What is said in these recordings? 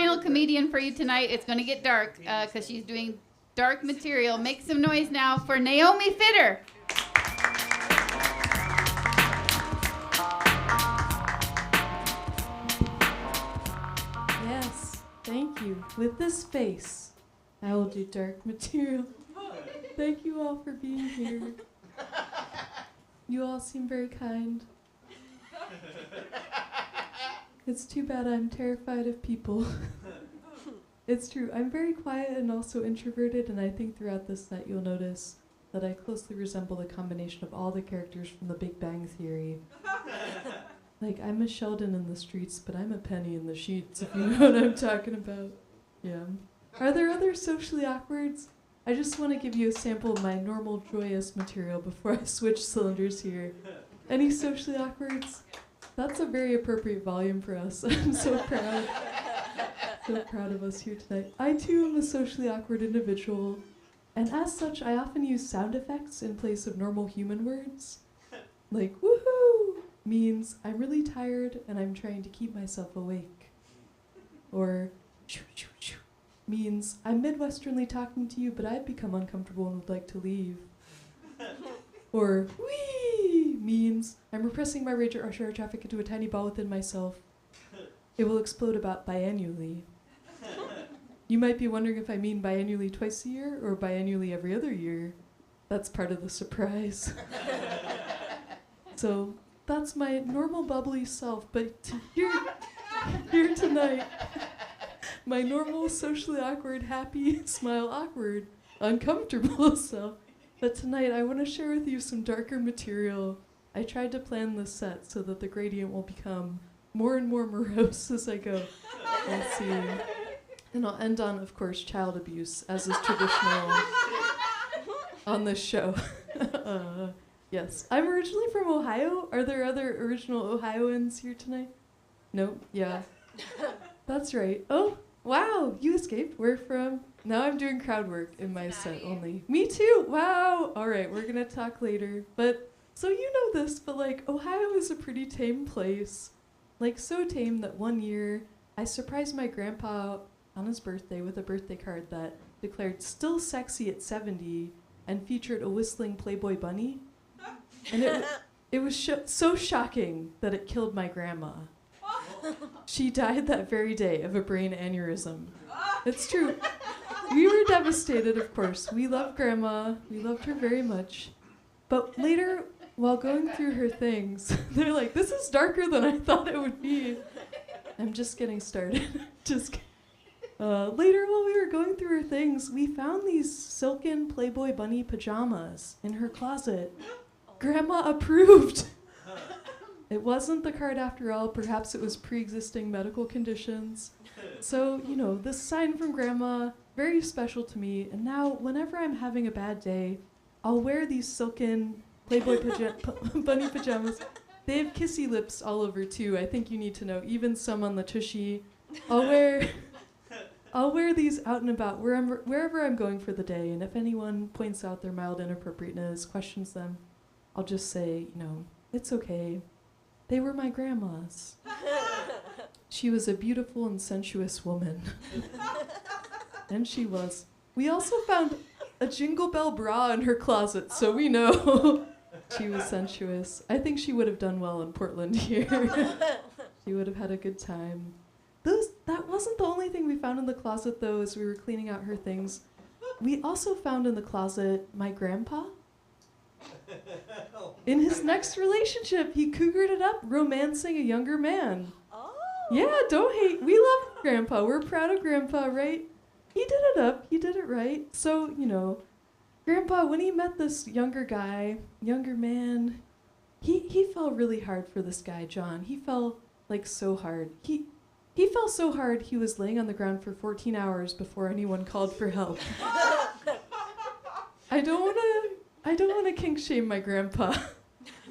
final comedian for you tonight. It's going to get dark because she's doing dark material. Make some noise now for Naomi Fitter. Yes, thank you. With this face, I will do dark material. Thank you all for being here. You all seem very kind. It's too bad I'm terrified of people. It's true. I'm very quiet and also introverted, and I think throughout this set you'll notice that I closely resemble the combination of all the characters from The Big Bang Theory. Like, I'm a Sheldon in the streets, but I'm a Penny in the sheets, if you know what I'm talking about. Yeah. Are there other socially awkwards? I just want to give you a sample of my normal joyous material before I switch cylinders here. Any socially awkwards? That's a very appropriate volume for us. I'm so proud. So proud of us here tonight. I too am a socially awkward individual, and as such, I often use sound effects in place of normal human words. Like, woohoo means I'm really tired and I'm trying to keep myself awake. Or shoo shoo shoo means I'm Midwesternly talking to you, but I've become uncomfortable and would like to leave. Or wee means I'm repressing my rage at rush hour traffic into a tiny ball within myself. It will explode about biannually. You might be wondering if I mean biannually twice a year or biannually every other year. That's part of the surprise. So that's my normal bubbly self, but here tonight, my normal socially awkward, happy, smile awkward, uncomfortable self. But tonight I want to share with you some darker material. I tried to plan this set so that the gradient will become more and more morose as I go. We'll see. And I'll end on, of course, child abuse, as is traditional on this show. Yes. I'm originally from Ohio. Are there other original Ohioans here tonight? No? Yeah. That's right. Oh, wow. You escaped. Where from? Now I'm doing crowd work in my set only. Me too. Wow. All right. We're going to talk later. But, so you know this, but like, Ohio is a pretty tame place. Like, so tame that one year I surprised my grandpa on his birthday with a birthday card that declared still sexy at 70 and featured a whistling Playboy bunny. And it was so shocking that it killed my grandma. She died that very day of a brain aneurysm. It's true. We were devastated, of course. We loved Grandma. We loved her very much. But later, while going through her things, they're like, this is darker than I thought it would be. I'm just getting started. Later, while we were going through her things, we found these silken Playboy bunny pajamas in her closet. Grandma approved. It wasn't the card after all. Perhaps it was pre-existing medical conditions. So, you know, this sign from Grandma, very special to me. And now, whenever I'm having a bad day, I'll wear these silken Playboy bunny pajamas. They have kissy lips all over, too. I think you need to know. Even some on the tushy. I'll wear these out and about wherever I'm going for the day. And if anyone points out their mild inappropriateness, questions them, I'll just say, you know, it's okay. They were my grandma's. She was a beautiful and sensuous woman. And she was. We also found a Jingle Bell bra in her closet, so we know she was sensuous. I think she would have done well in Portland here. She would have had a good time. That wasn't the only thing we found in the closet, though, as we were cleaning out her things. We also found in the closet my grandpa. In his next relationship, he cougared it up, romancing a younger man. Oh. Yeah, don't hate. We love Grandpa. We're proud of Grandpa, right? He did it up. He did it right. So, you know, Grandpa, when he met this younger man, he fell really hard for this guy, John. He fell, like, so hard. He fell so hard he was laying on the ground for 14 hours before anyone called for help. I don't want to kink shame my grandpa.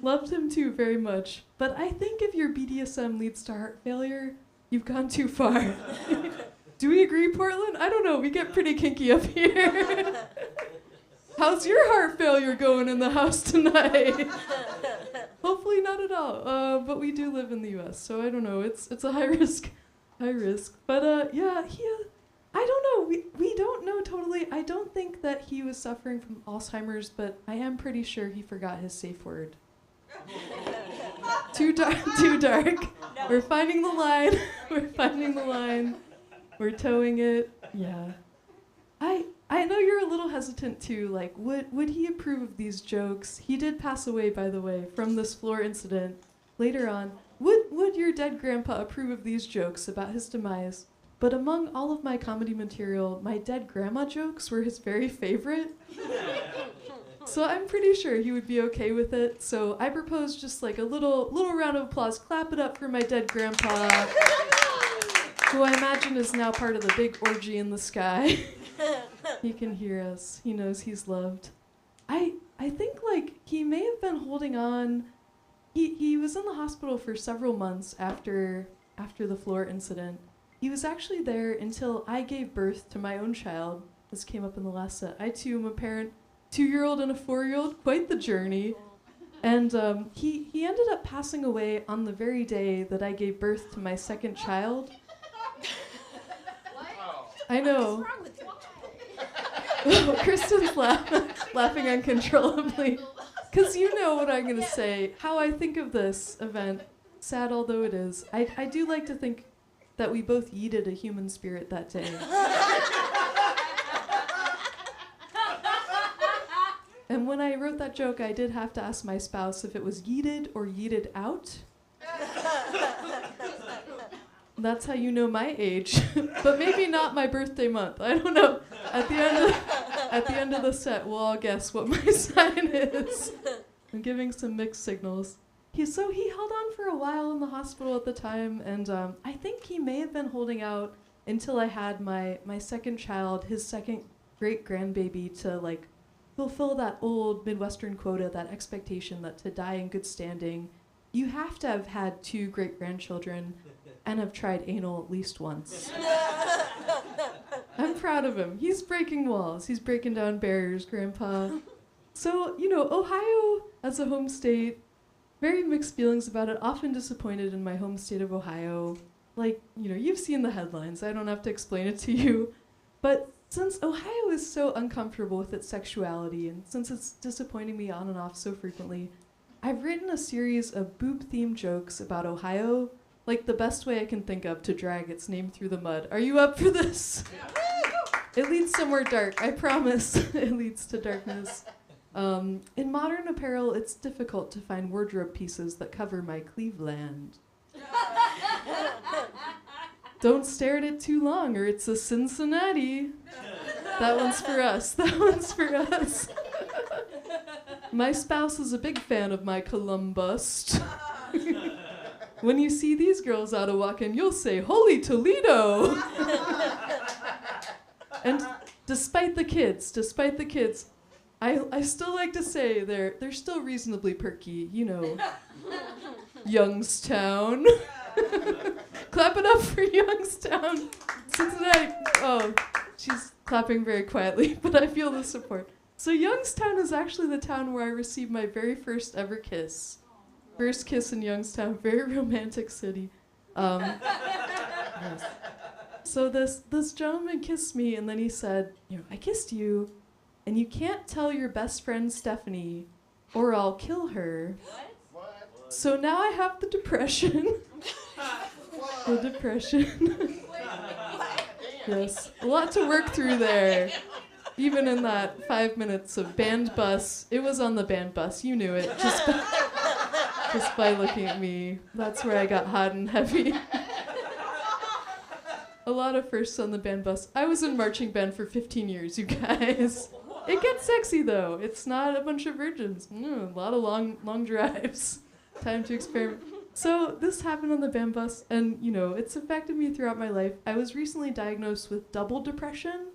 Loved him too very much. But I think if your BDSM leads to heart failure, you've gone too far. Do we agree, Portland? I don't know. We get pretty kinky up here. How's your heart failure going in the house tonight? Hopefully not at all. But we do live in the U.S., so I don't know. It's a high risk high risk. But yeah, I don't know. We don't know totally. I don't think that he was suffering from Alzheimer's, but I am pretty sure he forgot his safe word. Too dark. Too dark. No. We're finding the line. We're finding the line. We're towing it. Yeah. I know you're a little hesitant too. Like, would he approve of these jokes? He did pass away, by the way, from this floor incident. Later on, would your dead grandpa approve of these jokes about his demise? But among all of my comedy material, my dead grandma jokes were his very favorite. So I'm pretty sure he would be okay with it. So I propose just like a little round of applause. Clap it up for my dead grandpa, who I imagine is now part of the big orgy in the sky. He can hear us. He knows he's loved. I think like he may have been holding on. He was in the hospital for several months after the floor incident. He was actually there until I gave birth to my own child. This came up in the last set. I too am a parent, 2-year-old and a 4-year-old, quite the journey. And he ended up passing away on the very day that I gave birth to my second child. I know. Kristen's laughing uncontrollably. Because you know what I'm going to say. How I think of this event, sad although it is, I do like to think that we both yeeted a human spirit that day. And when I wrote that joke, I did have to ask my spouse if it was yeeted or yeeted out. That's how you know my age, but maybe not my birthday month. I don't know. At the end of the set, we'll all guess what my sign is. I'm giving some mixed signals. He held on for a while in the hospital at the time, and I think he may have been holding out until I had my second child, his second great grandbaby, to like fulfill that old Midwestern quota, that expectation that to die in good standing, you have to have had 2 great grandchildren and have tried anal at least once. I'm proud of him. He's breaking walls. He's breaking down barriers, Grandpa. So, Ohio as a home state, very mixed feelings about it, often disappointed in my home state of Ohio. Like, you've seen the headlines. I don't have to explain it to you. But since Ohio is so uncomfortable with its sexuality, and since it's disappointing me on and off so frequently, I've written a series of boob-themed jokes about Ohio, like the best way I can think of to drag its name through the mud. Are you up for this? It leads somewhere dark, I promise. It leads to darkness. In modern apparel, it's difficult to find wardrobe pieces that cover my Cleveland. Don't stare at it too long, or it's a Cincinnati. That one's for us. That one's for us. My spouse is a big fan of my Columbus. When you see these girls out a walking, you'll say, "Holy Toledo!" And despite the kids, I still like to say they're still reasonably perky, Youngstown. Clap it up for Youngstown. Cincinnati. Oh, she's clapping very quietly, but I feel the support. So Youngstown is actually the town where I received my very first ever kiss. First kiss in Youngstown, very romantic city. Yes. So this gentleman kissed me, and then he said, "I kissed you, and you can't tell your best friend Stephanie, or I'll kill her." What? So now I have the depression. The depression. Yes, a lot to work through there. Even in that 5 minutes of band bus, it was on the band bus. You knew it just by looking at me. That's where I got hot and heavy. A lot of firsts on the band bus. I was in marching band for 15 years, you guys. It gets sexy though. It's not a bunch of virgins. A lot of long drives. Time to experiment. So this happened on the band bus, and it's affected me throughout my life. I was recently diagnosed with double depression,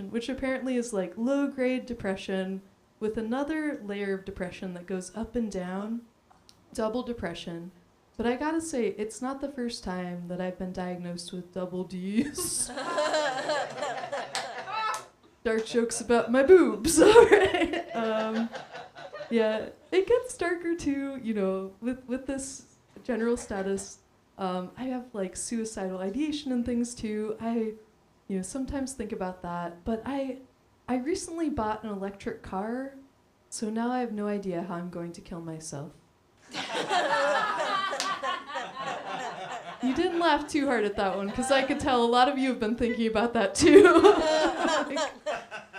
which apparently is like low-grade depression with another layer of depression that goes up and down. Double depression. But I gotta say, it's not the first time that I've been diagnosed with double D's. Dark jokes about my boobs, alright. Yeah, it gets darker too, with this general status. I have like suicidal ideation and things too. I, sometimes think about that. But I recently bought an electric car, so now I have no idea how I'm going to kill myself. You didn't laugh too hard at that one, because I could tell a lot of you have been thinking about that too.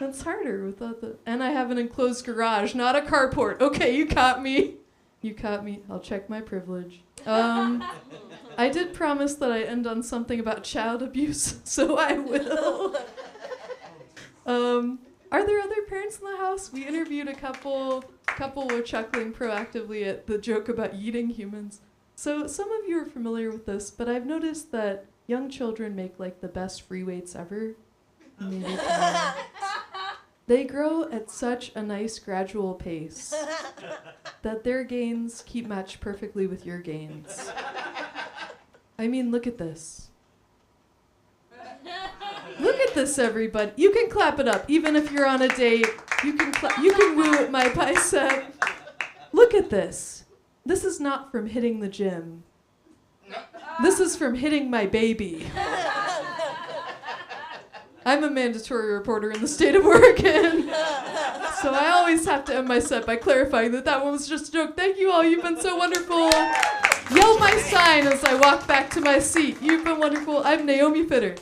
That's harder without the... And I have an enclosed garage, not a carport. Okay, you caught me. You caught me. I'll check my privilege. I did promise that I end on something about child abuse, so I will. Are there other parents in the house? We interviewed a couple. Couple were chuckling proactively at the joke about eating humans. So some of you are familiar with this, but I've noticed that young children make like the best free weights ever. Maybe they grow at such a nice gradual pace that their gains keep matched perfectly with your gains. I mean, look at this. Look at this, everybody. You can clap it up, even if you're on a date. You can woo at my bicep. Look at this. This is not from hitting the gym. This is from hitting my baby. I'm a mandatory reporter in the state of Oregon. So I always have to end my set by clarifying that that one was just a joke. Thank you all. You've been so wonderful. Yell my sign as I walk back to my seat. You've been wonderful. I'm Naomi Fitter.